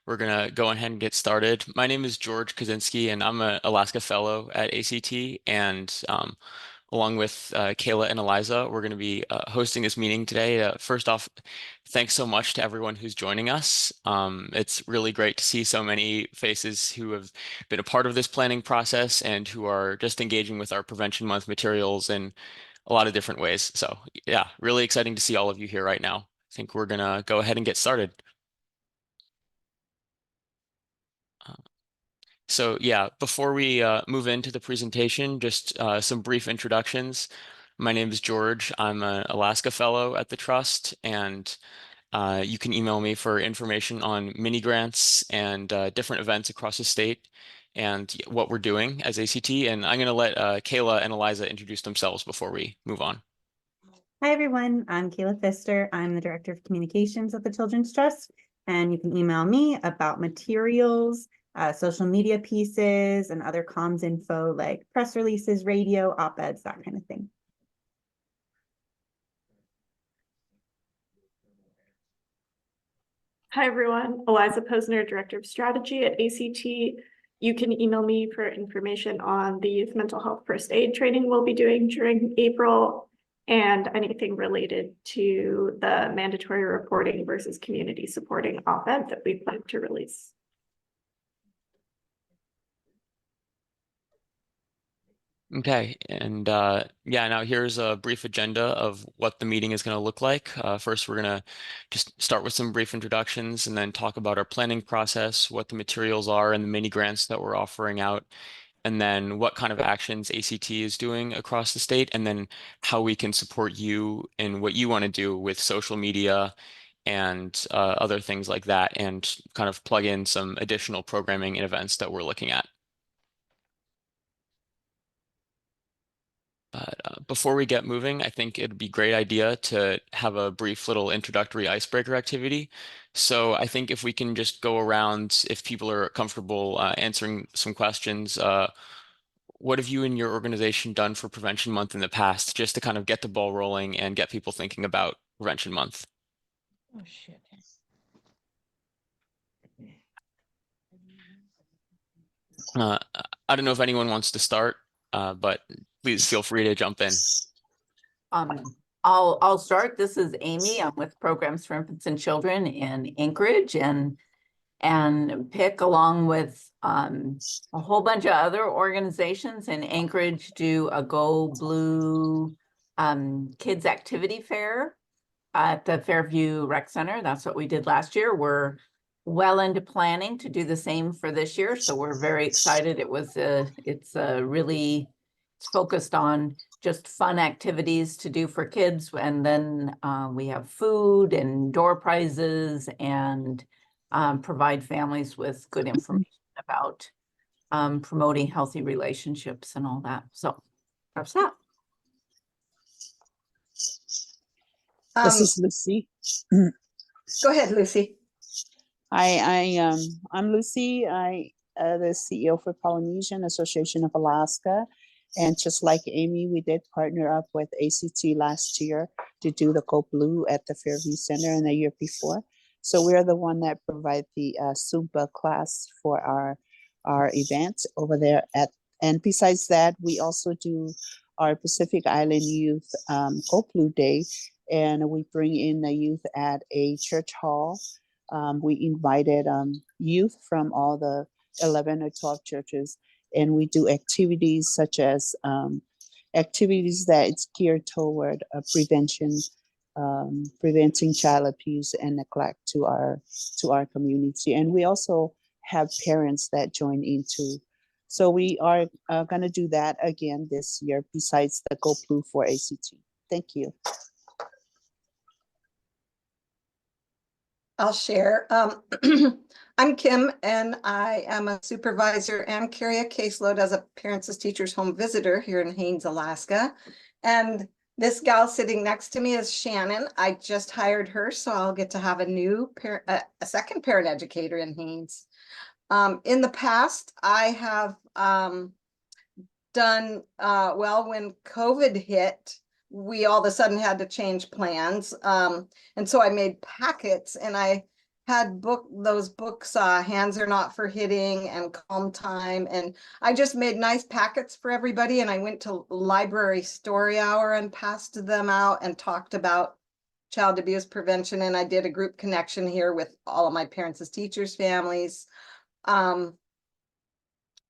We're gonna go ahead and get started. My name is George Kaczynski, and I'm an Alaska Fellow at ACT. And along with Kayla and Eliza, we're going to be hosting this meeting today. First off, thanks so much to everyone who's joining us. It's really great to see so many faces who have been a part of this planning process and who are just engaging with our Prevention Month materials in a lot of different ways. So yeah, really exciting to see all of you here right now. I think we're gonna go ahead and get started. So yeah, before we move into the presentation, just some brief introductions. My name is George. I'm an Alaska Fellow at the Trust, and you can email me for information on mini grants and different events across the state and what we're doing as ACT. And I'm going to let Kayla and Eliza introduce themselves before we move on. Hi, everyone. I'm Kayla Pfister. I'm the Director of Communications at the Children's Trust, and you can email me about materials, social media pieces, and other comms info like press releases, radio, op-eds, that kind of thing. Hi, everyone. Eliza Posner, Director of Strategy at ACT. You can email me for information on the youth mental health first aid training we'll be doing during April and anything related to the mandatory reporting versus community supporting op-ed that we plan to release. Okay, and yeah, now here's a brief agenda of what the meeting is going to look like. First, we're going to just start with some brief introductions and then talk about our planning process, what the materials are and the mini grants that we're offering out, and then what kind of actions ACT is doing across the state, and then how we can support you in what you want to do with social media and other things like that, and kind of plug in some additional programming and events that we're looking at. But before we get moving, I think it'd be a great idea to have a brief little introductory icebreaker activity. So I think if we can just go around, if people are comfortable answering some questions, what have you and your organization done for Prevention Month in the past, just to kind of get the ball rolling and get people thinking about Prevention Month? Oh, shit. I don't know if anyone wants to start, but please feel free to jump in. I'll start. This is Amy. I'm with Programs for Infants and Children in Anchorage, and PIC, along with a whole bunch of other organizations in Anchorage, do a Go Blue Kids Activity Fair at the Fairview Rec Center. That's what we did last year. We're well into planning to do the same for this year, so we're very excited. It's really focused on just fun activities to do for kids, and then we have food and door prizes and provide families with good information about promoting healthy relationships and all that. So that's that. This is Lucy. Go ahead, Lucy. I'm Lucy. I the CEO for Polynesian Association of Alaska. And just like Amy, we did partner up with ACT last year to do the Go Blue at the Fairview Center and the year before. So we're the one that provide the Zumba class for our events over there and besides that, we also do our Pacific Island Youth Go Blue Day, and we bring in the youth at a church hall. We invited youth from all the 11 or 12 churches, and we do activities such as activities that it's geared toward preventing child abuse and neglect to our community. And we also have parents that join in too. So we are going to do that again this year besides the Go Blue for ACT. Thank you. I'll share. I'm Kim, and I am a supervisor and carry a caseload as a Parents as Teachers home visitor here in Haines, Alaska. And this gal sitting next to me is Shannon. I just hired her, so I'll get to have a second parent educator in Haines. In the past, I have done well when COVID hit. We all of a sudden had to change plans. And so I made packets, and I had those books, Hands Are Not for Hitting and Calm Time. And I just made nice packets for everybody. And I went to library story hour and passed them out and talked about child abuse prevention. And I did a group connection here with all of my parents as teachers, families. I'm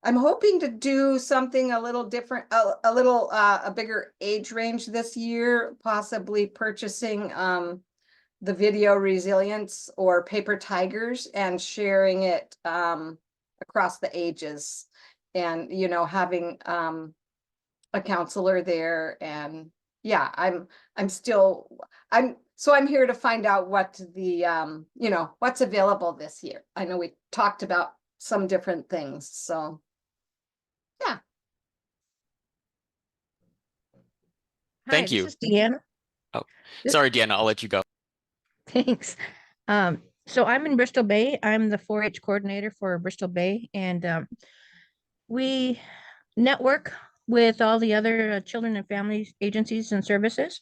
hoping to do something a little different, a bigger age range this year, possibly purchasing the video resilience or paper tigers and sharing it across the ages, and having a counselor there. And yeah, I'm here to find out what the what's available this year. I know we talked about some different things, so yeah. Hi, Thank this you. is Deanna. Oh, Th- sorry, Deanna, I'll let you go. Thanks. So I'm in Bristol Bay. I'm the 4-H coordinator for Bristol Bay, and we network with all the other children and families agencies and services.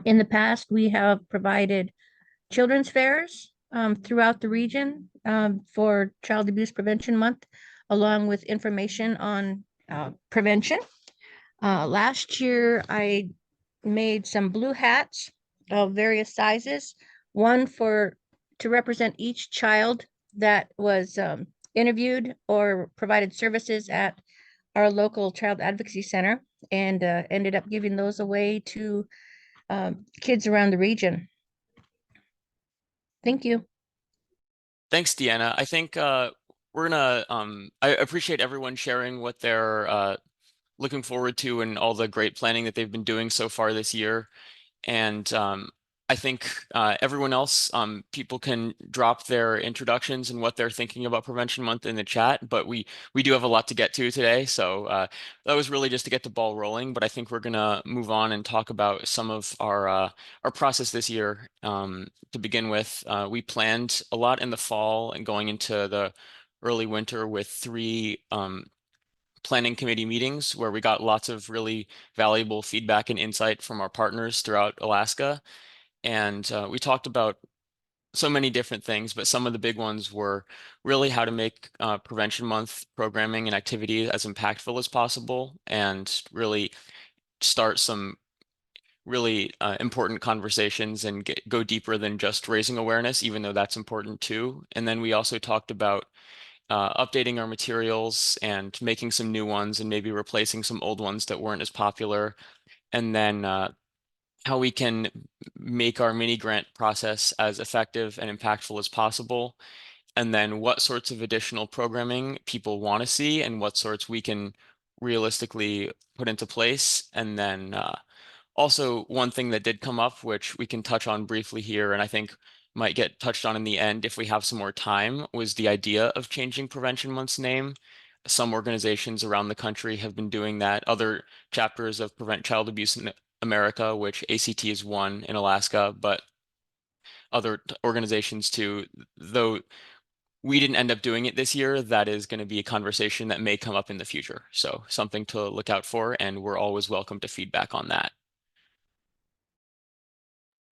In the past, we have provided children's fairs throughout the region for Child Abuse Prevention Month, along with information on prevention. Last year, I made some blue hats of various sizes, one to represent each child that was interviewed or provided services at our local child advocacy center, and ended up giving those away to kids around the region. Thank you. Thanks, Deanna. I think we're gonna I appreciate everyone sharing what they're looking forward to and all the great planning that they've been doing so far this year. And I think everyone else, people can drop their introductions and what they're thinking about Prevention Month in the chat, but we do have a lot to get to today. So that was really just to get the ball rolling, but I think we're gonna move on and talk about some of our process this year. To begin with, we planned a lot in the fall and going into the early winter with 3 planning committee meetings where we got lots of really valuable feedback and insight from our partners throughout Alaska. And we talked about so many different things, but some of the big ones were really how to make Prevention Month programming and activity as impactful as possible, and really start some really important conversations and go deeper than just raising awareness, even though that's important too. And then we also talked about updating our materials and making some new ones and maybe replacing some old ones that weren't as popular. And then how we can make our mini grant process as effective and impactful as possible. And then what sorts of additional programming people want to see and what sorts we can realistically put into place. And then also, one thing that did come up, which we can touch on briefly here, and I think might get touched on in the end if we have some more time, was the idea of changing Prevention Month's name. Some organizations around the country have been doing that. Other chapters of Prevent Child Abuse in America, which ACT is one in Alaska, but other organizations too. Though we didn't end up doing it this year, that is going to be a conversation that may come up in the future. So something to look out for, and we're always welcome to feedback on that.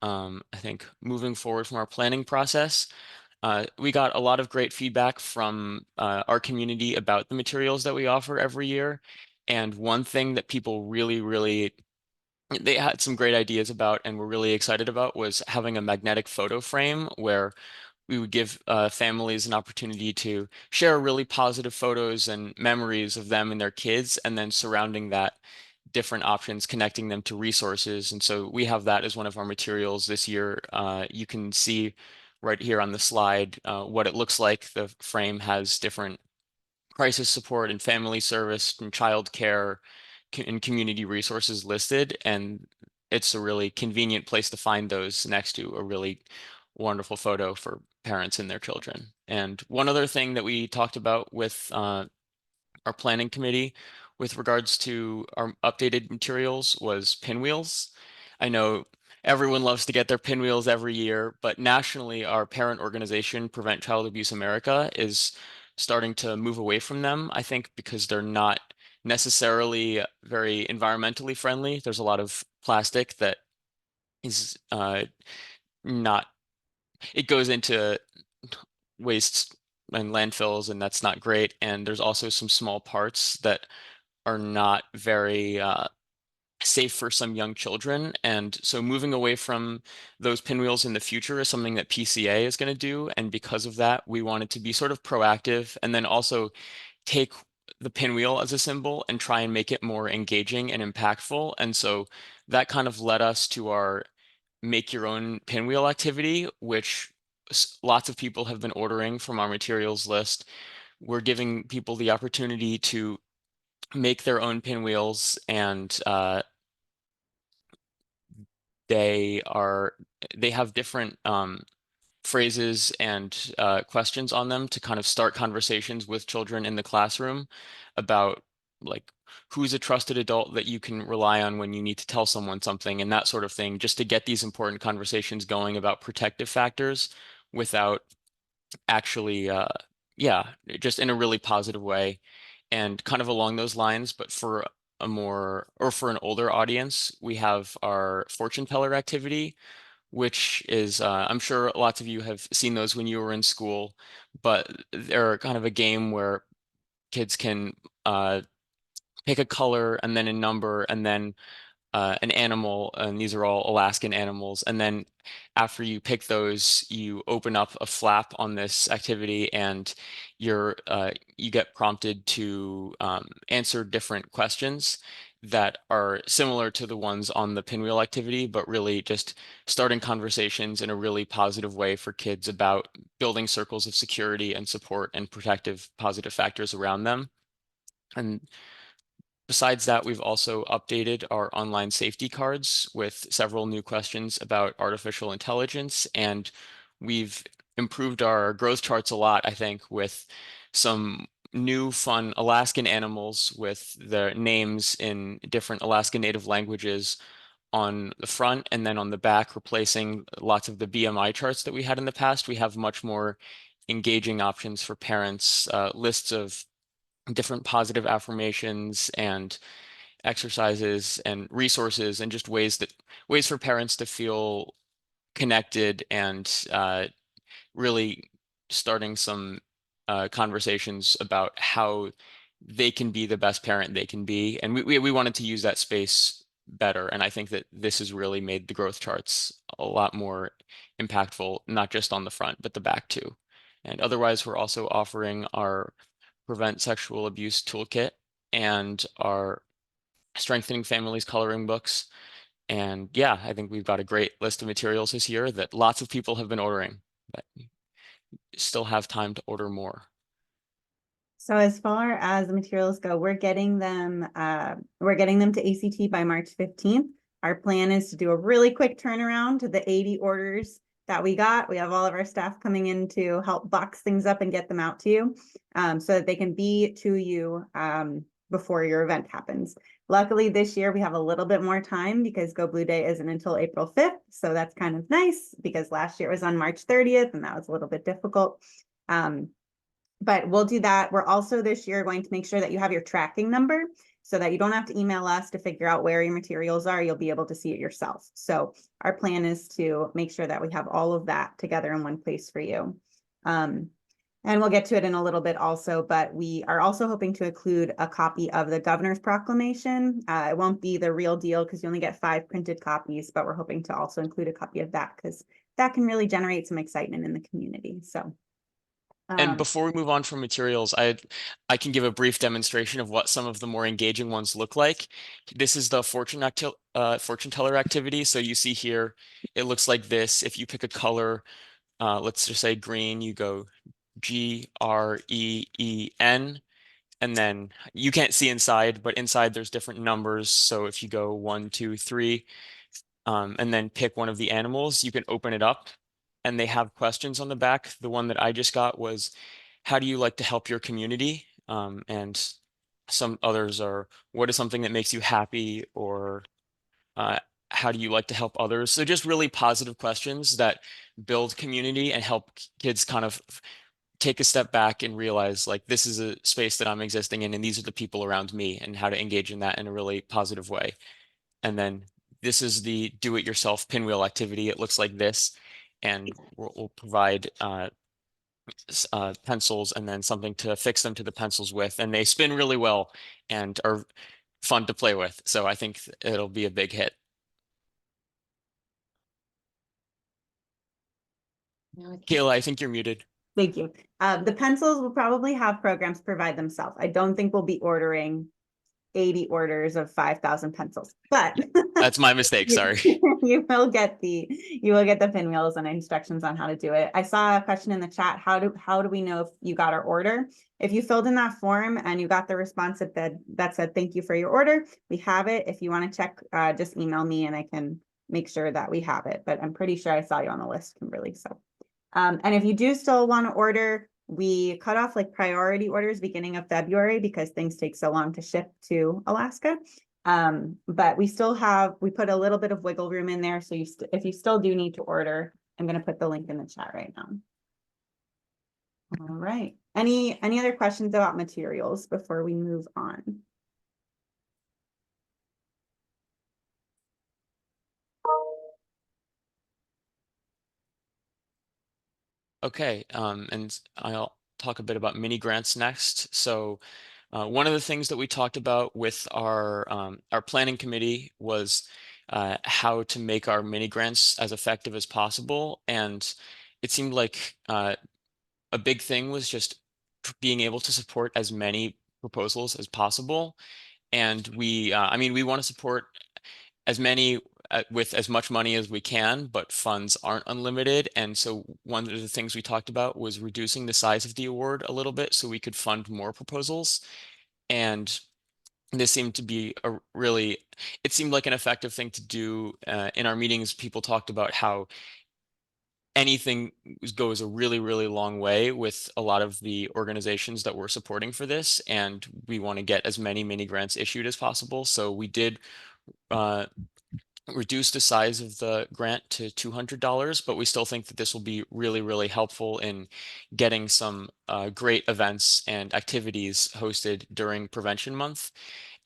I think moving forward from our planning process, we got a lot of great feedback from our community about the materials that we offer every year. And one thing that people really, they had some great ideas about and were really excited about was having a magnetic photo frame where we would give families an opportunity to share really positive photos and memories of them and their kids, and then surrounding that, different options, connecting them to resources. And so we have that as one of our materials this year. You can see right here on the slide what it looks like. The frame has different crisis support and family service and child care and community resources listed. And it's a really convenient place to find those next to a really wonderful photo for parents and their children. And one other thing that we talked about with our planning committee with regards to our updated materials was pinwheels. I know everyone loves to get their pinwheels every year, but nationally, our parent organization, Prevent Child Abuse America, is starting to move away from them, I think because they're not necessarily very environmentally friendly. There's a lot of plastic that is not it goes into wastes and landfills, and that's not great. And there's also some small parts that are not very safe for some young children. And so moving away from those pinwheels in the future is something that PCA is going to do. And because of that, we wanted to be sort of proactive and then also take the pinwheel as a symbol and try and make it more engaging and impactful. And so that kind of led us to our make your own pinwheel activity, which lots of people have been ordering from our materials list. We're giving people the opportunity to make their own pinwheels, and they are they have different phrases and questions on them to kind of start conversations with children in the classroom about like who's a trusted adult that you can rely on when you need to tell someone something and that sort of thing, just to get these important conversations going about protective factors without actually, yeah, just in a really positive way. And kind of along those lines, but for a more, or for an older audience, we have our fortune teller activity, which is, I'm sure lots of you have seen those when you were in school, but they're kind of a game where kids can pick a color and then a number and then an animal, and these are all Alaskan animals. And then after you pick those, you open up a flap on this activity, and you get prompted to answer different questions that are similar to the ones on the pinwheel activity, but really just starting conversations in a really positive way for kids about building circles of security and support and protective positive factors around them. And besides that, we've also updated our online safety cards with several new questions about artificial intelligence, and we've improved our growth charts a lot, I think, with some new fun Alaskan animals with their names in different Alaskan Native languages on the front, and then on the back, replacing lots of the BMI charts that we had in the past. We have much more engaging options for parents, lists of different positive affirmations and exercises and resources, and just ways for parents to feel connected, and really starting some conversations about how they can be the best parent they can be. And we wanted to use that space better. And I think that this has really made the growth charts a lot more impactful, not just on the front, but the back too. And otherwise, we're also offering our Prevent Sexual Abuse Toolkit and our Strengthening Families coloring books. And yeah, I think we've got a great list of materials this year that lots of people have been ordering, but still have time to order more. So as far as the materials go, we're getting them to ACT by March 15th. Our plan is to do a really quick turnaround to the 80 orders that we got. We have all of our staff coming in to help box things up and get them out to you, so that they can be to you before your event happens. Luckily this year we have a little bit more time because Go Blue Day isn't until April 5th. So that's kind of nice, because last year it was on March 30th and that was a little bit difficult. But we'll do that. We're also this year going to make sure that you have your tracking number so that you don't have to email us to figure out where your materials are. You'll be able to see it yourself. So our plan is to make sure that we have all of that together in one place for you. And we'll get to it in a little bit also, but we are also hoping to include a copy of the governor's proclamation. It won't be the real deal because you only get 5 printed copies, but we're hoping to also include a copy of that because that can really generate some excitement in the community. So. And before we move on from materials, I can give a brief demonstration of what some of the more engaging ones look like. This is the fortune teller activity. So you see here, it looks like this. If you pick a color, let's just say green, you go GREEN, and then you can't see inside, but inside there's different numbers. So if you go 1, 2, 3, and then pick one of the animals, you can open it up and they have questions on the back. The one that I just got was, how do you like to help your community? And some others are, what is something that makes you happy? Or uh, how do you like to help others? So just really positive questions that build community and help kids kind of take a step back and realize like this is a space that I'm existing in and these are the people around me, and how to engage in that in a really positive way. And then this is the do-it-yourself pinwheel activity. It looks like this. and we'll provide pencils and then something to fix them to the pencils with. And they spin really well and are fun to play with. So I think it'll be a big hit. Kayla, I think you're muted. Thank you. The pencils will probably have programs provide themselves. I don't think we'll be ordering 80 orders of 5,000 pencils, but That's my mistake. Sorry. you will get the pinwheels and instructions on how to do it. I saw a question in the chat. How do we know if you got our order? If you filled in that form and you got the response that said thank you for your order, we have it. If you want to check, just email me and I can make sure that we have it. But I'm pretty sure I saw you on the list, Kimberly. So, and if you do still want to order, we cut off like priority orders beginning of February because things take so long to ship to Alaska. But we put a little bit of wiggle room in there. So if you still do need to order, I'm going to put the link in the chat right now. All right. Any other questions about materials before we move on? Okay, and I'll talk a bit about mini grants next. So one of the things that we talked about with our planning committee was how to make our mini grants as effective as possible. And it seemed like a big thing was just being able to support as many proposals as possible. And I mean, we want to support as many with as much money as we can, but funds aren't unlimited. And so one of the things we talked about was reducing the size of the award a little bit so we could fund more proposals. And this seemed to be it seemed like an effective thing to do. In our meetings, people talked about how anything goes a really, really long way with a lot of the organizations that we're supporting for this. And we want to get as many mini grants issued as possible. So we did reduce the size of the grant to $200, but we still think that this will be really, really helpful in getting some great events and activities hosted during Prevention Month.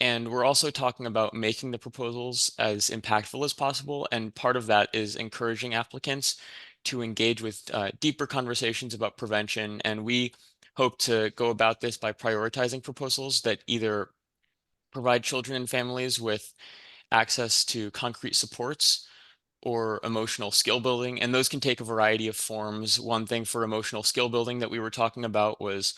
And we're also talking about making the proposals as impactful as possible. And part of that is encouraging applicants to engage with deeper conversations about prevention. And we hope to go about this by prioritizing proposals that either provide children and families with access to concrete supports or emotional skill building. And those can take a variety of forms. One thing for emotional skill building that we were talking about was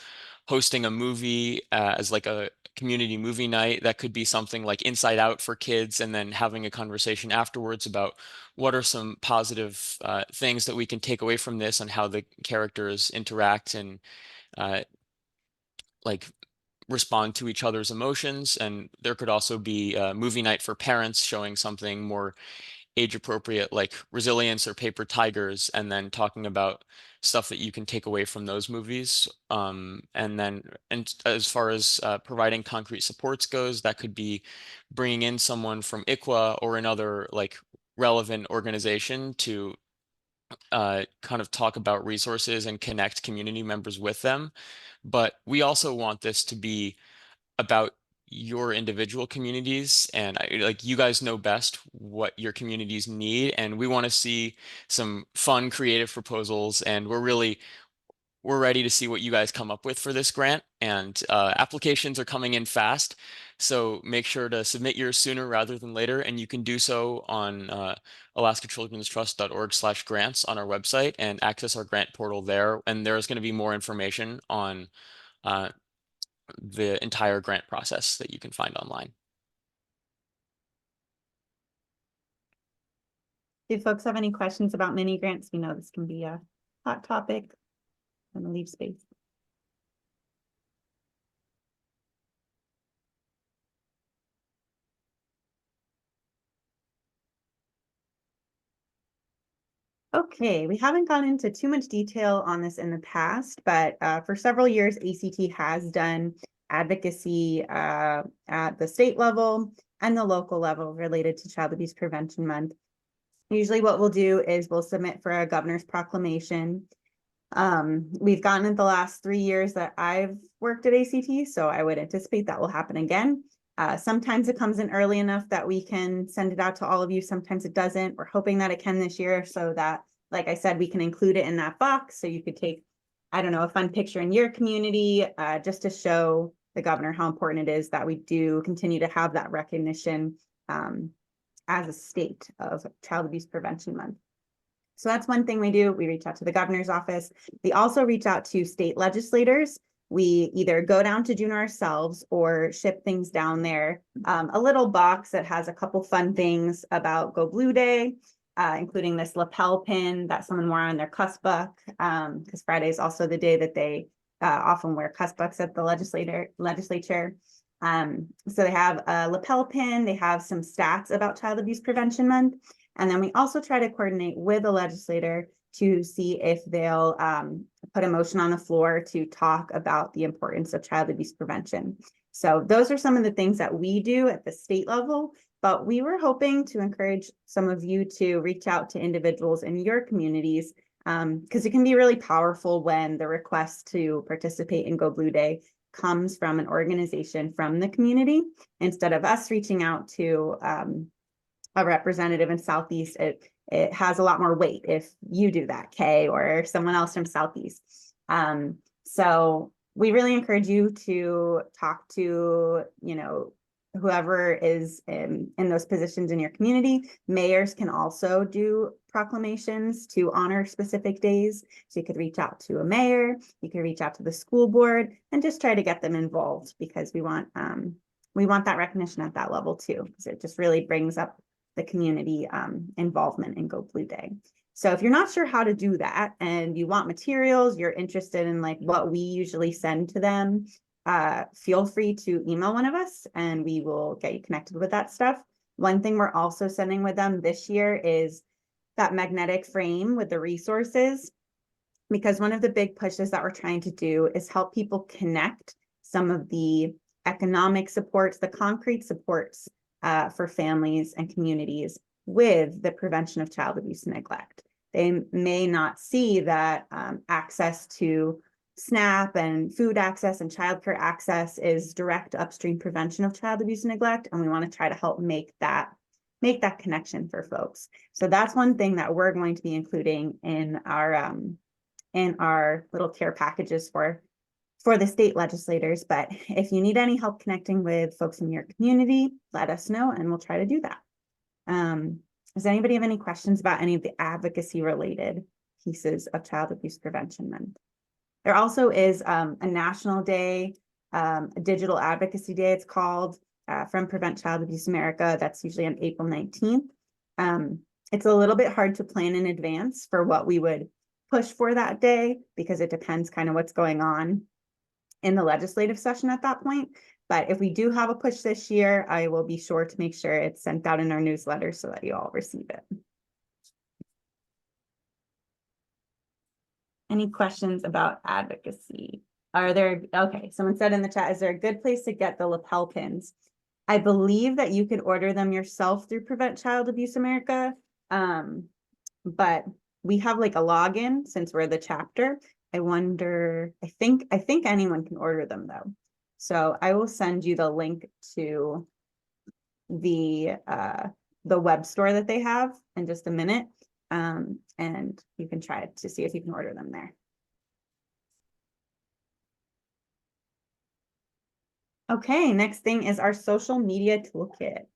hosting a movie as like a community movie night. That could be something like Inside Out for kids, and then having a conversation afterwards about what are some positive things that we can take away from this and how the characters interact and like respond to each other's emotions. And there could also be a movie night for parents showing something more age appropriate like Resilience or Paper Tigers, and then talking about stuff that you can take away from those movies. And as far as providing concrete supports goes, that could be bringing in someone from ICWA or another like relevant organization to kind of talk about resources and connect community members with them. But we also want this to be about your individual communities, and like you guys know best what your communities need, and we want to see some fun creative proposals, and we're ready to see what you guys come up with for this grant. And applications are coming in fast, so make sure to submit yours sooner rather than later, and you can do so on alaskachildrenstrust.org/grants on our website and access our grant portal there. And there's going to be more information on uh, the entire grant process that you can find online. Do folks have any questions about mini grants? We know this can be a hot topic. I'm gonna leave space. Okay, we haven't gone into too much detail on this in the past, but for several years, ACT has done advocacy at the state level and the local level related to Child Abuse Prevention Month. Usually what we'll do is we'll submit for a governor's proclamation. We've gotten it the last 3 years that I've worked at ACT, so I would anticipate that will happen again. Sometimes it comes in early enough that we can send it out to all of you. Sometimes it doesn't. We're hoping that it can this year so that like I said, we can include it in that box. So you could take, I don't know, a fun picture in your community, just to show the governor how important it is that we do continue to have that recognition as a state of Child Abuse Prevention Month. So that's one thing we do. We reach out to the governor's office. We also reach out to state legislators. We either go down to Juneau ourselves or ship things down there. A little box that has a couple fun things about Go Blue Day, including this lapel pin that someone wore on their cussbuck, because Friday is also the day that they often wear cussbucks at the legislature. So they have a lapel pin, they have some stats about Child Abuse Prevention Month. And then we also try to coordinate with a legislator to see if they'll put a motion on the floor to talk about the importance of child abuse prevention. So those are some of the things that we do at the state level, but we were hoping to encourage some of you to reach out to individuals in your communities, because it can be really powerful when the request to participate in Go Blue Day comes from an organization from the community, instead of us reaching out to a representative in Southeast. It has a lot more weight if you do that, Kay, or someone else from Southeast. So we really encourage you to talk to, whoever is in those positions in your community. Mayors can also do proclamations to honor specific days. So you could reach out to a mayor, you could reach out to the school board, and just try to get them involved, because we want that recognition at that level too, because it just really brings up the community involvement in Go Blue Day. So if you're not sure how to do that and you want materials, you're interested in like what we usually send to them, feel free to email one of us and we will get you connected with that stuff. One thing we're also sending with them this year is that magnetic frame with the resources, because one of the big pushes that we're trying to do is help people connect some of the economic supports, the concrete supports for families and communities with the prevention of child abuse and neglect. They may not see that access to SNAP and food access and childcare access is direct upstream prevention of child abuse and neglect, and we want to try to help make that connection for folks. So that's one thing that we're going to be including in our little care packages for the state legislators. But if you need any help connecting with folks in your community, let us know and we'll try to do that. Does anybody have any questions about any of the advocacy related pieces of Child Abuse Prevention Month? There also is a national day, a digital advocacy day it's called, from Prevent Child Abuse America. That's usually on April 19th. It's a little bit hard to plan in advance for what we would push for that day, because it depends kind of what's going on in the legislative session at that point. But if we do have a push this year, I will be sure to make sure it's sent out in our newsletter so that you all receive it. Any questions about advocacy? Okay, someone said in the chat, is there a good place to get the lapel pins? I believe that you can order them yourself through Prevent Child Abuse America. But we have like a login since we're the chapter. I think anyone can order them though. So I will send you the link to the web store that they have in just a minute. And you can try it to see if you can order them there. Okay, next thing is our social media toolkit.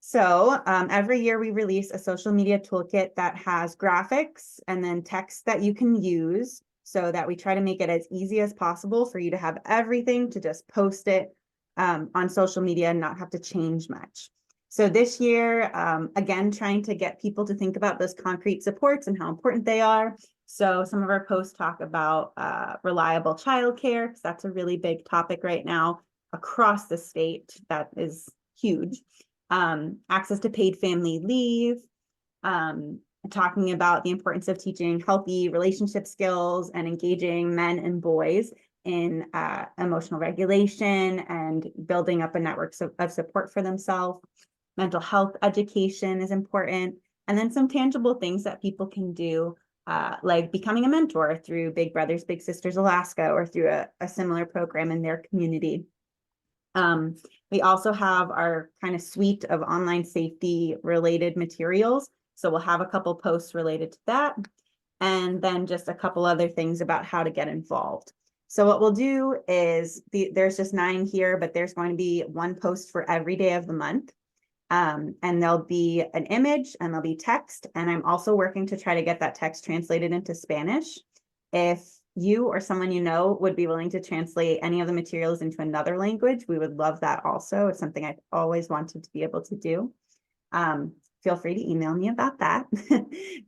So every year we release a social media toolkit that has graphics and then text that you can use, so that we try to make it as easy as possible for you to have everything to just post it on social media and not have to change much. So this year, again, trying to get people to think about those concrete supports and how important they are. So some of our posts talk about reliable childcare, because that's a really big topic right now across the state. That is huge. Access to paid family leave, talking about the importance of teaching healthy relationship skills and engaging men and boys in emotional regulation and building up a network of support for themselves. Mental health education is important. And then some tangible things that people can do, like becoming a mentor through Big Brothers Big Sisters Alaska, or through a similar program in their community. We also have our kind of suite of online safety related materials. So we'll have a couple posts related to that. and then just a couple other things about how to get involved. So what we'll do is there's just 9 here, but there's going to be one post for every day of the month. And there'll be an image and there'll be text. And I'm also working to try to get that text translated into Spanish. If you or someone you know would be willing to translate any of the materials into another language, we would love that also. It's something I've always wanted to be able to do. Feel free to email me about that.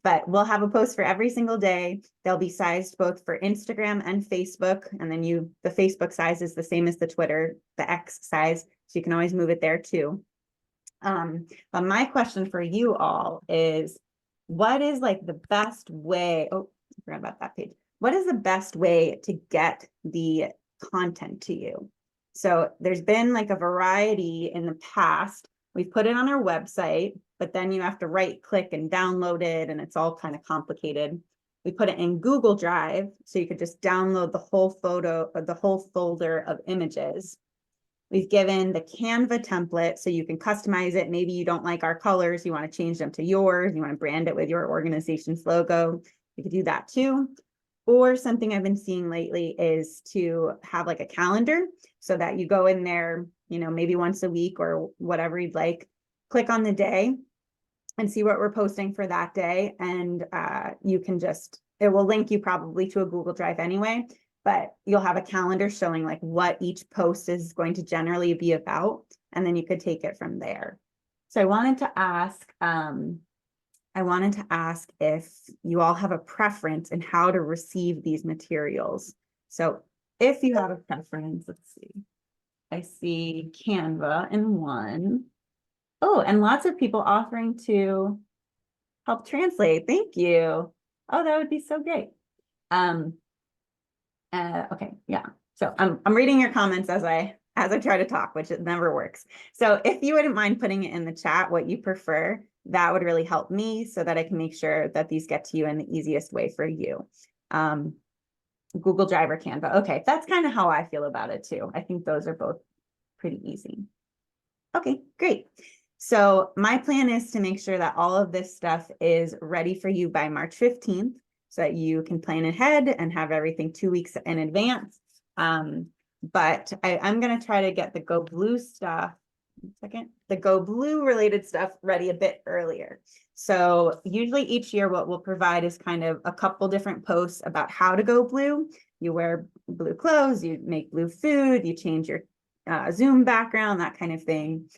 But we'll have a post for every single day. They'll be sized both for Instagram and Facebook. And then the Facebook size is the same as the Twitter, the X size. So you can always move it there too. But my question for you all is, what is like the best way? Oh, I forgot about that page. What is the best way to get the content to you? So there's been like a variety in the past. We've put it on our website, but then you have to right click and download it, and it's all kind of complicated. We put it in Google Drive, so you could just download the whole photo or the whole folder of images. We've given the Canva template, so you can customize it. Maybe you don't like our colors, you want to change them to yours, you want to brand it with your organization's logo. You could do that too. Or something I've been seeing lately is to have like a calendar, so that you go in there, maybe once a week or whatever you'd like, click on the day and see what we're posting for that day. And you can it will link you probably to a Google Drive anyway, but you'll have a calendar showing like what each post is going to generally be about, and then you could take it from there. So I wanted to ask if you all have a preference in how to receive these materials. So if you have a preference, let's see. I see Canva in one. Oh, and lots of people offering to help translate. Thank you. Oh, that would be so great. Okay, yeah. So I'm reading your comments as I try to talk, which it never works. So if you wouldn't mind putting it in the chat what you prefer, that would really help me so that I can make sure that these get to you in the easiest way for you. Google Drive or Canva. Okay, that's kind of how I feel about it too. I think those are both pretty easy. Okay, great. So my plan is to make sure that all of this stuff is ready for you by March 15th, so that you can plan ahead and have everything 2 weeks in advance. But I'm going to try to get the Go Blue stuff, the Go Blue related stuff ready a bit earlier. So usually each year what we'll provide is kind of a couple different posts about how to go blue. You wear blue clothes, you make blue food, you change your Zoom background, that kind of thing.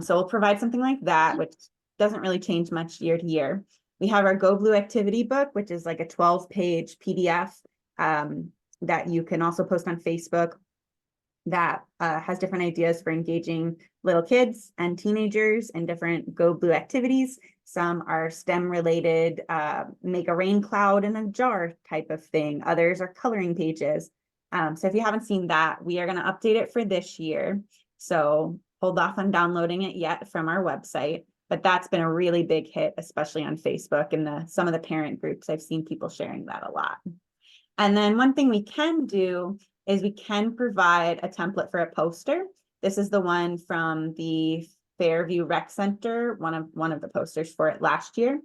So we'll provide something like that, which doesn't really change much year to year. We have our Go Blue activity book, which is like a 12-page PDF that you can also post on Facebook, that has different ideas for engaging little kids and teenagers in different Go Blue activities. Some are STEM related, make a rain cloud in a jar type of thing. Others are coloring pages. So if you haven't seen that, we are going to update it for this year. So hold off on downloading it yet from our website. But that's been a really big hit, especially on Facebook and some of the parent groups. I've seen people sharing that a lot. And then one thing we can do is we can provide a template for a poster. This is the one from the Fairview Rec Center, one of the posters for it last year.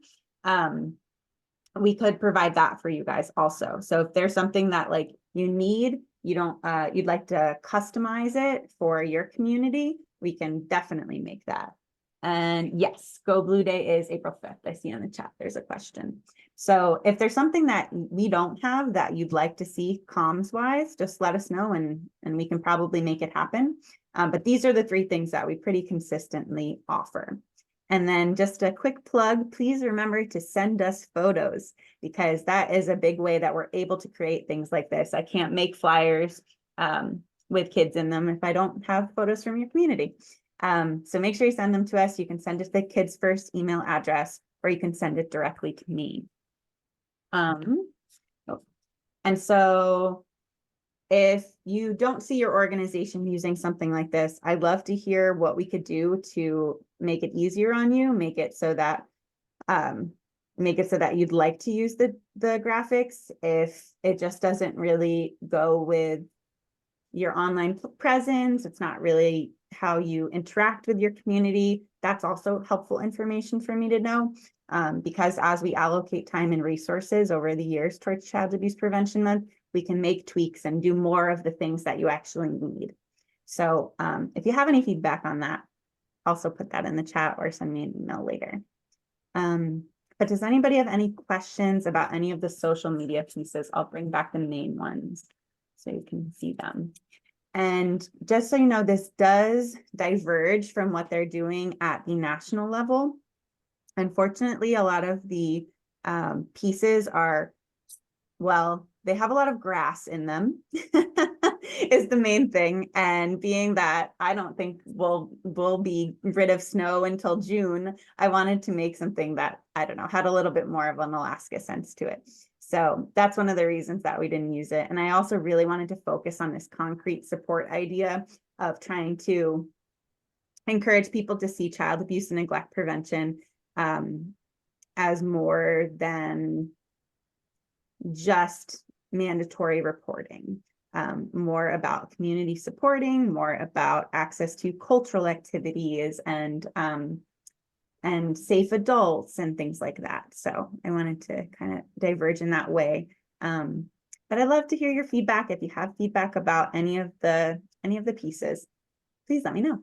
We could provide that for you guys also. So if there's something that like you need, you'd like to customize it for your community, we can definitely make that. And yes, Go Blue Day is April 5th. I see in the chat, there's a question. So if there's something that we don't have that you'd like to see comms wise, just let us know and we can probably make it happen. But these are the 3 things that we pretty consistently offer. And then just a quick plug, please remember to send us photos, because that is a big way that we're able to create things like this. I can't make flyers with kids in them if I don't have photos from your community. So make sure you send them to us. You can send it to the kids' first email address, or you can send it directly to me. And so if you don't see your organization using something like this, I'd love to hear what we could do to make it easier on you, make it so that you'd like to use the graphics. If it just doesn't really go with your online presence. It's not really how you interact with your community. That's also helpful information for me to know. Because as we allocate time and resources over the years towards Child Abuse Prevention Month, we can make tweaks and do more of the things that you actually need. So if you have any feedback on that, also put that in the chat or send me an email later. But does anybody have any questions about any of the social media pieces? I'll bring back the main ones so you can see them. And just so you know, this does diverge from what they're doing at the national level. Unfortunately, a lot of the pieces are, well, they have a lot of grass in them is the main thing. And being that I don't think we'll be rid of snow until June, I wanted to make something that, I don't know, had a little bit more of an Alaska sense to it. So that's one of the reasons that we didn't use it. And I also really wanted to focus on this concrete support idea of trying to encourage people to see child abuse and neglect prevention as more than just mandatory reporting, more about community supporting, more about access to cultural activities and safe adults and things like that. So I wanted to kind of diverge in that way. But I'd love to hear your feedback. If you have feedback about any of the pieces, please let me know.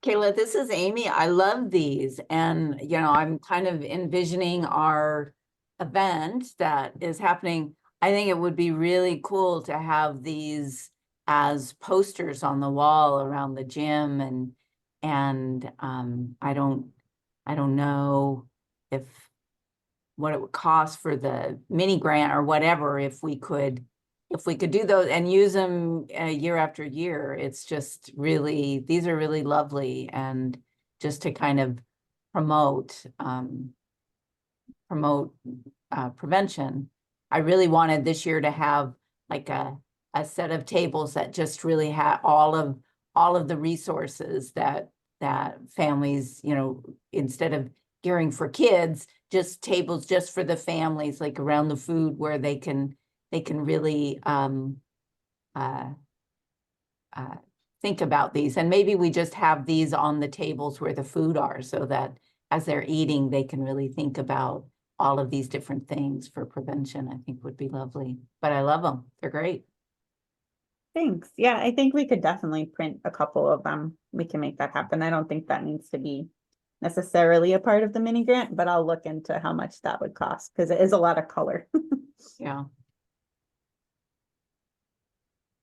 Kayla, this is Amy. I love these. And, you know, I'm kind of envisioning our event that is happening. I think it would be really cool to have these as posters on the wall around the gym. And I don't know what it would cost for the mini grant or whatever, if we could do those and use them year after year. It's just really, these are really lovely, and just to kind of promote prevention. I really wanted this year to have like a set of tables that just really had all of the resources that families, you know, instead of gearing for kids, just tables just for the families, like around the food, where they can really think about these. And maybe we just have these on the tables where the food are, so that as they're eating, they can really think about all of these different things for prevention. I think would be lovely. But I love them. They're great. Thanks. Yeah, I think we could definitely print a couple of them. We can make that happen. I don't think that needs to be necessarily a part of the mini grant, but I'll look into how much that would cost, because it is a lot of color. Yeah.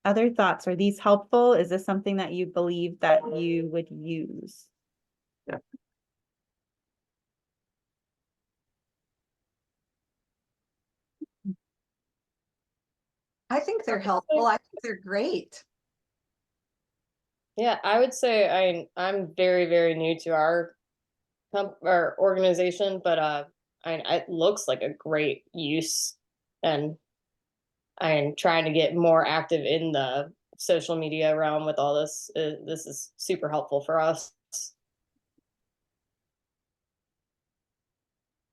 Other thoughts? Are these helpful? Is this something that you believe that you would use? Yeah. I think they're helpful. I think they're great. Yeah, I would say I'm very, very new to our organization, but it looks like a great use, and I'm trying to get more active in the social media realm with all this. This is super helpful for us.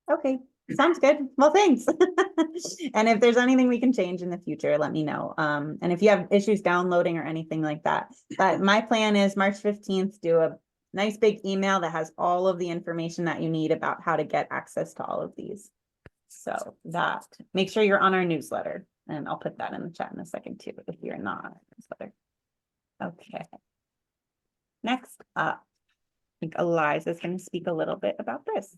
Okay, sounds good. Well, thanks. And if there's anything we can change in the future, let me know. And if you have issues downloading or anything like that, but my plan is March 15th, do a nice big email that has all of the information that you need about how to get access to all of these. So that, make sure you're on our newsletter, and I'll put that in the chat in a second too, if you're not on our newsletter. Okay. Next up, I think Eliza is going to speak a little bit about this.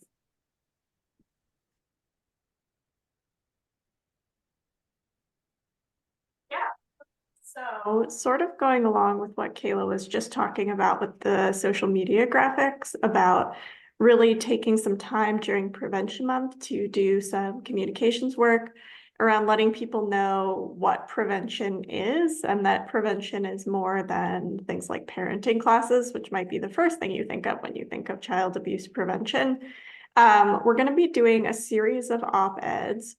So sort of going along with what Kayla was just talking about with the social media graphics, about really taking some time during Prevention Month to do some communications work around letting people know what prevention is, and that prevention is more than things like parenting classes, which might be the first thing you think of when you think of child abuse prevention. We're going to be doing a series of op-eds.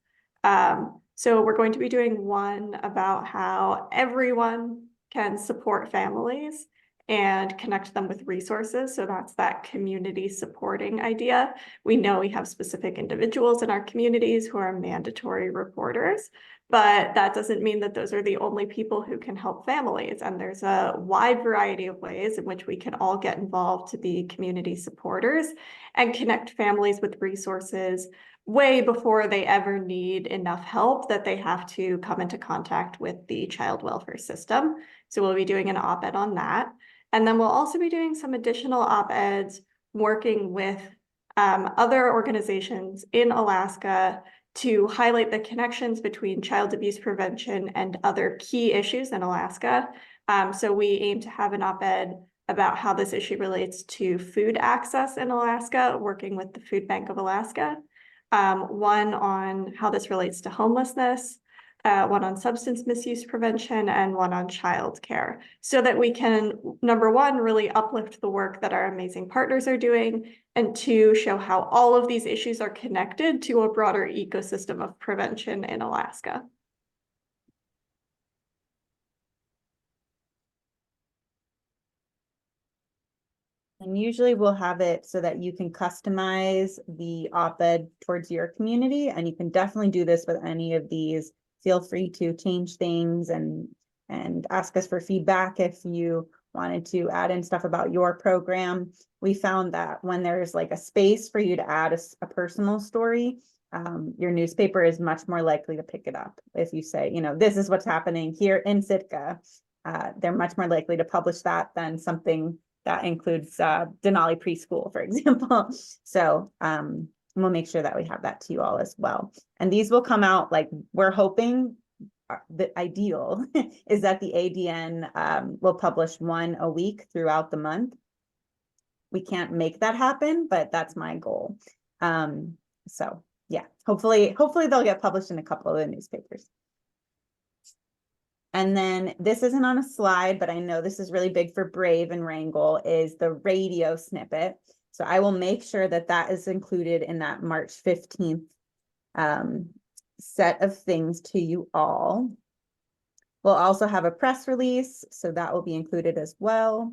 So we're going to be doing one about how everyone can support families, and connect them with resources. So that's that community supporting idea. We know we have specific individuals in our communities who are mandatory reporters, but that doesn't mean that those are the only people who can help families. And there's a wide variety of ways in which we can all get involved to be community supporters and connect families with resources way before they ever need enough help that they have to come into contact with the child welfare system. So we'll be doing an op-ed on that. And then we'll also be doing some additional op-eds working with other organizations in Alaska to highlight the connections between child abuse prevention and other key issues in Alaska. So we aim to have an op-ed about how this issue relates to food access in Alaska, working with the Food Bank of Alaska. One on how this relates to homelessness, one on substance misuse prevention, and one on childcare, so that we can, number one, really uplift the work that our amazing partners are doing, and two, show how all of these issues are connected to a broader ecosystem of prevention in Alaska. And usually we'll have it so that you can customize the op-ed towards your community, and you can definitely do this with any of these. Feel free to change things and ask us for feedback if you wanted to add in stuff about your program. We found that when there's like a space for you to add a personal story, your newspaper is much more likely to pick it up. If you say, you know, this is what's happening here in Sitka, they're much more likely to publish that than something that includes Denali preschool, for example. So we'll make sure that we have that to you all as well. And these will come out, like, we're hoping the ideal is that the ADN will publish one a week throughout the month. We can't make that happen, but that's my goal. So yeah, hopefully they'll get published in a couple of the newspapers. And then this isn't on a slide, but I know this is really big for Brave and Wrangell, is the radio snippet. So I will make sure that that is included in that March 15th set of things to you all. We'll also have a press release, so that will be included as well.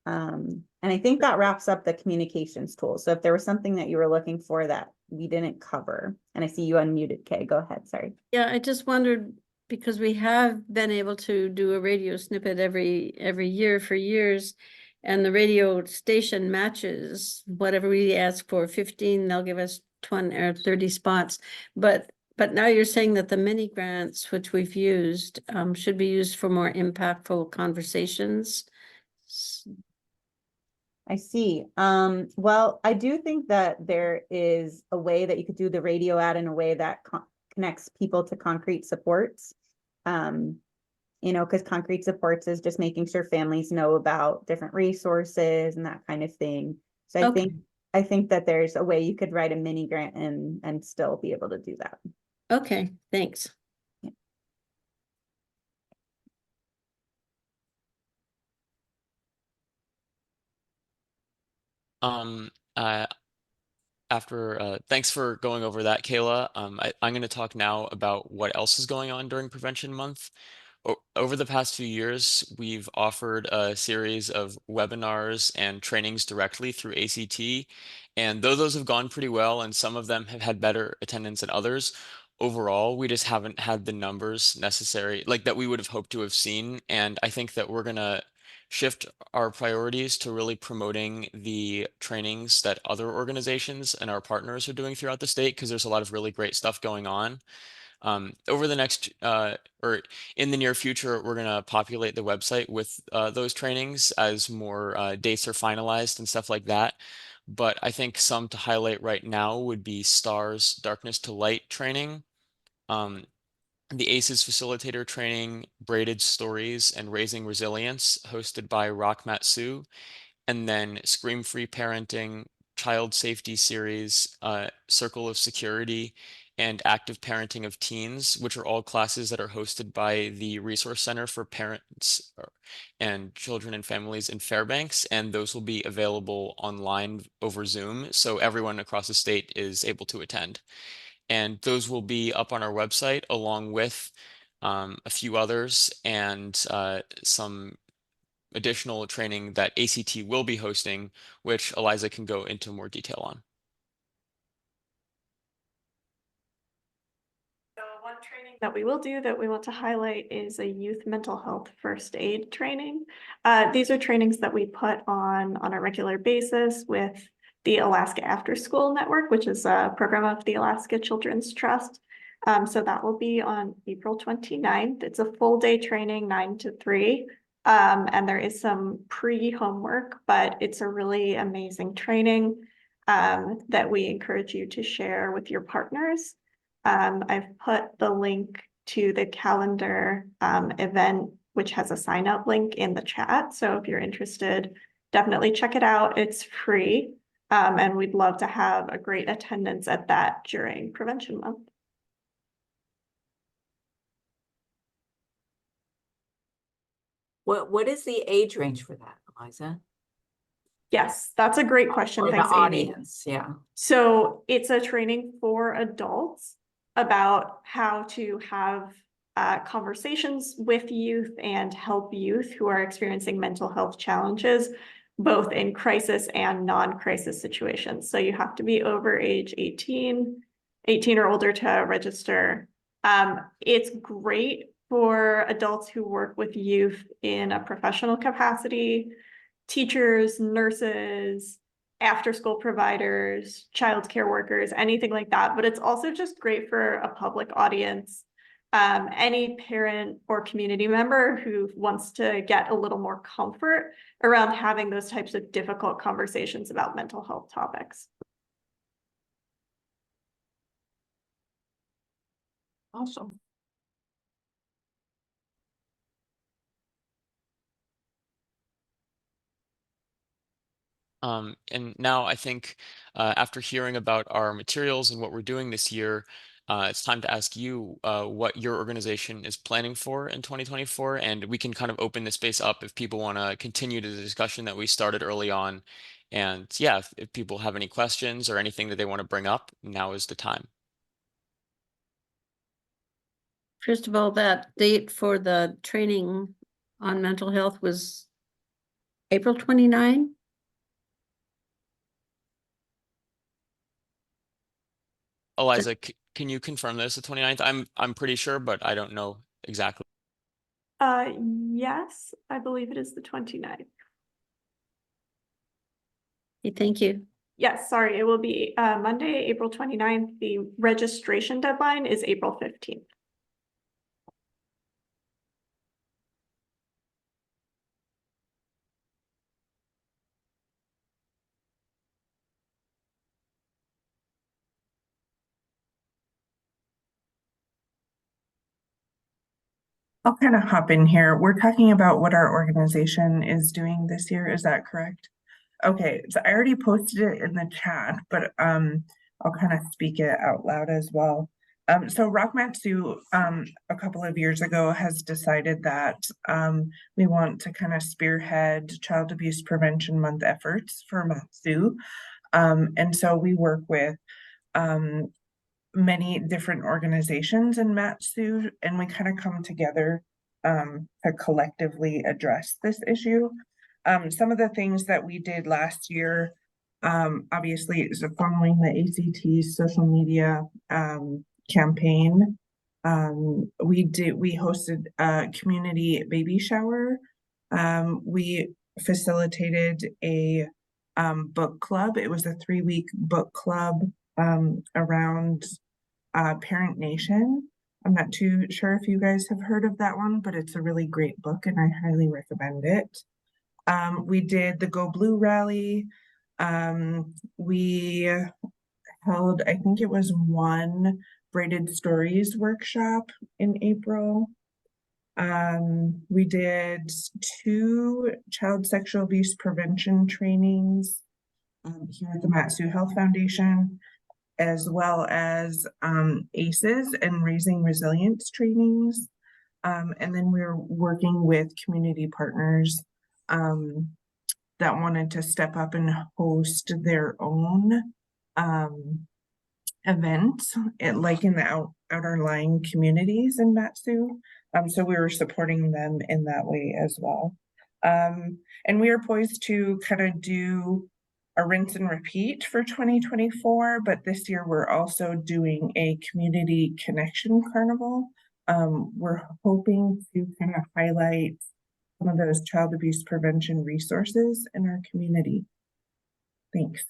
And I think that wraps up the communications tool. So if there was something that you were looking for that we didn't cover, and I see you unmuted, Kay, go ahead, sorry. Yeah, I just wondered, because we have been able to do a radio snippet every year for years, and the radio station matches whatever we ask for. 15, they'll give us 20 or 30 spots. But now you're saying that the mini grants, which we've used, should be used for more impactful conversations. I see. Well, I do think that there is a way that you could do the radio ad in a way that connects people to concrete supports. You know, because concrete supports is just making sure families know about different resources and that kind of thing. So I think that there's a way you could write a mini grant and still be able to do that. Okay, thanks. Yeah. Thanks for going over that, Kayla. I'm going to talk now about what else is going on during Prevention Month. Over the past few years, we've offered a series of webinars and trainings directly through ACT, and though those have gone pretty well, and some of them have had better attendance than others, overall, we just haven't had the numbers necessary, like that we would have hoped to have seen. And I think that we're gonna shift our priorities to really promoting the trainings that other organizations and our partners are doing throughout the state, because there's a lot of really great stuff going on. Over the next or in the near future, we're going to populate the website with those trainings as more dates are finalized and stuff like that. But I think some to highlight right now would be STARS Darkness to Light training, um, the ACEs facilitator training, Braided Stories and Raising Resilience, hosted by Rock Matsu, and then Scream Free Parenting, Child Safety Series, Circle of Security, and Active Parenting of Teens, which are all classes that are hosted by the Resource Center for Parents and Children and Families in Fairbanks, and those will be available online over Zoom, so everyone across the state is able to attend. And those will be up on our website along with a few others and some additional training that ACT will be hosting, which Eliza can go into more detail on. So one training that we will do that we want to highlight is a youth mental health first aid training. These are trainings that we put on a regular basis with the Alaska After School Network, which is a program of the Alaska Children's Trust. So that will be on April 29th. It's a full day training, 9 to 3. And there is some pre-homework, but it's a really amazing training that we encourage you to share with your partners. I've put the link to the calendar event, which has a sign up link in the chat. So if you're interested, definitely check it out. It's free. And we'd love to have a great attendance at that during Prevention Month. What is the age range for that, Eliza? Yes, that's a great question. Or the Thanks, Amy. audience, yeah. So it's a training for adults about how to have conversations with youth and help youth who are experiencing mental health challenges, both in crisis and non-crisis situations. So you have to be over age 18 or older to register. It's great for adults who work with youth in a professional capacity, teachers, nurses, after-school providers, childcare workers, anything like that. But it's also just great for a public audience. Any parent or community member who wants to get a little more comfort around having those types of difficult conversations about mental health topics. Awesome. And now I think after hearing about our materials and what we're doing this year, it's time to ask you what your organization is planning for in 2024, and we can kind of open the space up if people want to continue the discussion that we started early on. And yeah, if people have any questions or anything that they want to bring up, now is the time. First of all, that date for the training on mental health was April 29. Eliza, can you confirm this the 29th? I'm pretty sure, but I don't know exactly. Yes, I believe it is the 29th. Okay, thank you. Yes, sorry, it will be Monday, April 29th. The registration deadline is April 15th. I'll kind of hop in here. We're talking about what our organization is doing this year. Is that correct? Okay, so I already posted it in the chat, but I'll kind of speak it out loud as well. So Rock Matsu a couple of years ago has decided that we want to kind of spearhead Child Abuse Prevention Month efforts for Matsu. And so we work with many different organizations in Matsu, and we kind of come together to collectively address this issue. Some of the things that we did last year, obviously, is following the ACT's social media campaign. We hosted a community baby shower. We facilitated a book club. It was a 3-week book club around Parent Nation. I'm not too sure if you guys have heard of that one, but it's a really great book and I highly recommend it. We did the Go Blue rally. We held, I think it was one Braided Stories workshop in April. We did 2 child sexual abuse prevention trainings here at the Matsu Health Foundation, as well as ACEs and Raising Resilience trainings. And then we're working with community partners that wanted to step up and host their own events, like in the outer lying communities in Matsu. So we were supporting them in that way as well. And we are poised to kind of do a rinse and repeat for 2024, but this year we're also doing a community connection carnival. We're hoping to kind of highlight some of those child abuse prevention resources in our community. Thanks.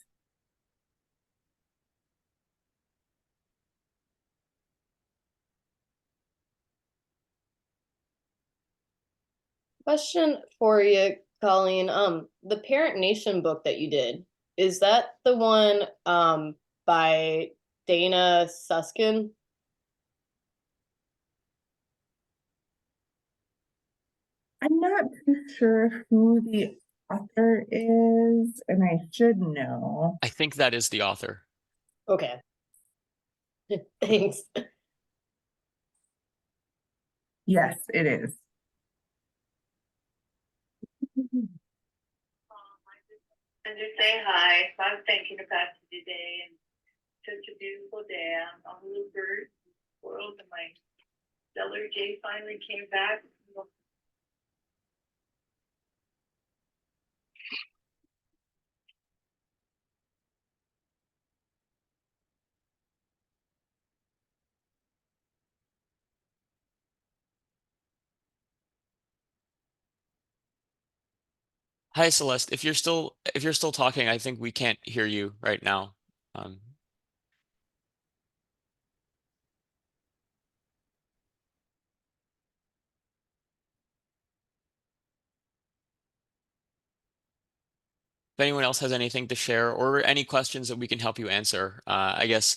Question for you, Colleen. The Parent Nation book that you did, is that the one by Dana Suskin? I'm not too sure who the author is, and I should know. I think that is the author. Okay. Thanks. Yes, it is. And just say hi. So I was thinking about you today, and such a beautiful day. I'm a little bird in the world, and my stellar Jay finally came back. Hi, Celeste. If you're still talking, I think we can't hear you right now. Um, if anyone else has anything to share or any questions that we can help you answer, I guess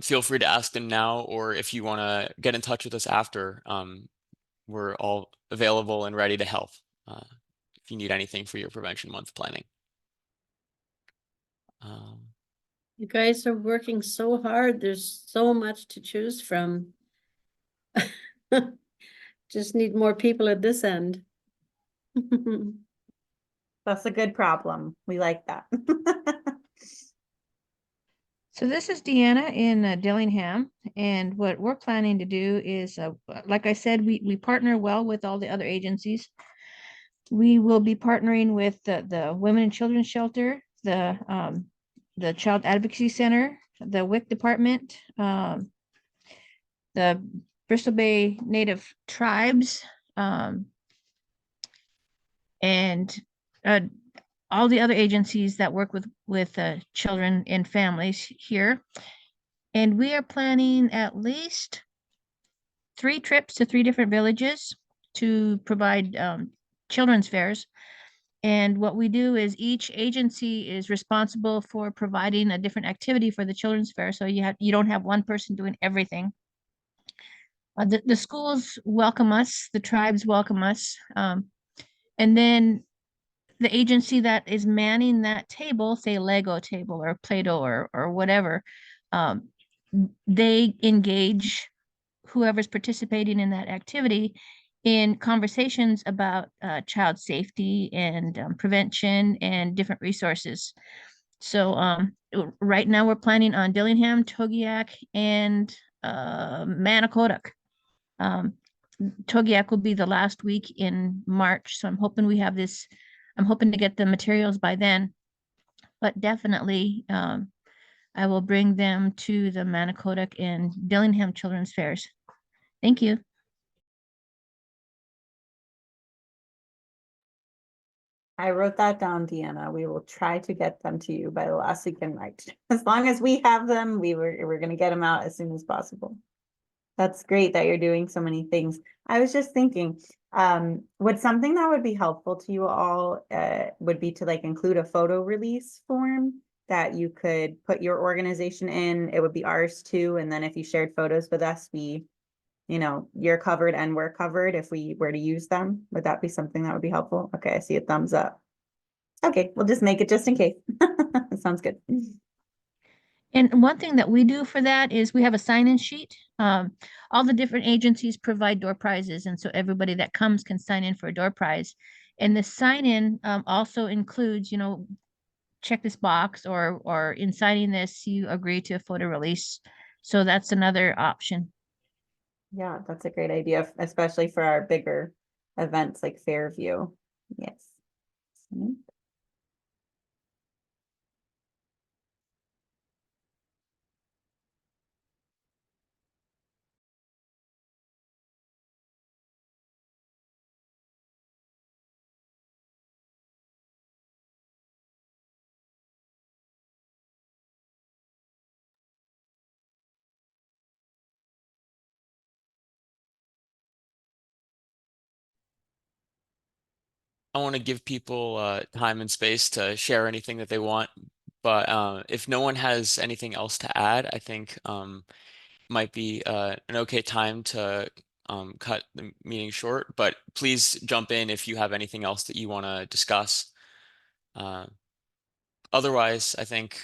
feel free to ask them now, or if you want to get in touch with us after, we're all available and ready to help if you need anything for your Prevention Month planning. You guys are working so hard. There's so much to choose from. Just need more people at this end. That's a good problem. We like that. So this is Deanna in Dillingham, and what we're planning to do is, like I said, we partner well with all the other agencies. We will be partnering with the Women and Children's Shelter, the Child Advocacy Center, the WIC department, the Bristol Bay Native Tribes, and all the other agencies that work with children and families here. And we are planning at least 3 trips to 3 different villages to provide children's fairs. And what we do is each agency is responsible for providing a different activity for the children's fair. So you don't have one person doing everything. The schools welcome us, the tribes welcome us. And then the agency that is manning that table, say Lego table or Play-Doh or whatever, they engage whoever's participating in that activity in conversations about child safety and prevention and different resources. So right now we're planning on Dillingham, Togiak, and Manakotak. Togiak will be the last week in March, so I'm hoping to get the materials by then. But definitely, I will bring them to the Manakotak and Dillingham Children's Fairs. Thank you. I wrote that down, Deanna. We will try to get them to you by the last week in March. As long as we have them, we're going to get them out as soon as possible. That's great that you're doing so many things. I was just thinking, would something that would be helpful to you all would be to like include a photo release form that you could put your organization in. It would be ours too. And then if you shared photos with us, you're covered and we're covered if we were to use them. Would that be something that would be helpful? Okay, I see a thumbs up. Okay, we'll just make it just in case. Sounds good. And one thing that we do for that is we have a sign-in sheet. All the different agencies provide door prizes, and so everybody that comes can sign in for a door prize. And the sign-in also includes, check this box, or in signing this, you agree to a photo release. So that's another option. Yeah, that's a great idea, especially for our bigger events like Fairview. Yes. Mm. I want to give people time and space to share anything that they want. But if no one has anything else to add, I think might be an okay time to cut the meeting short. But please jump in if you have anything else that you want to discuss. Uh, Otherwise, I think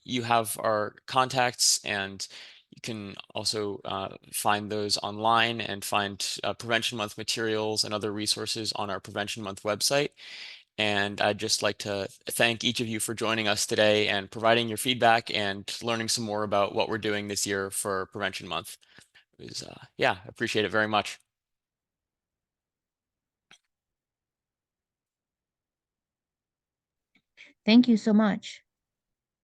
you have our contacts, and you can also find those online and find Prevention Month materials and other resources on our Prevention Month website. And I'd just like to thank each of you for joining us today and providing your feedback and learning some more about what we're doing this year for Prevention Month. It was, yeah, appreciate it very much. Thank you so much.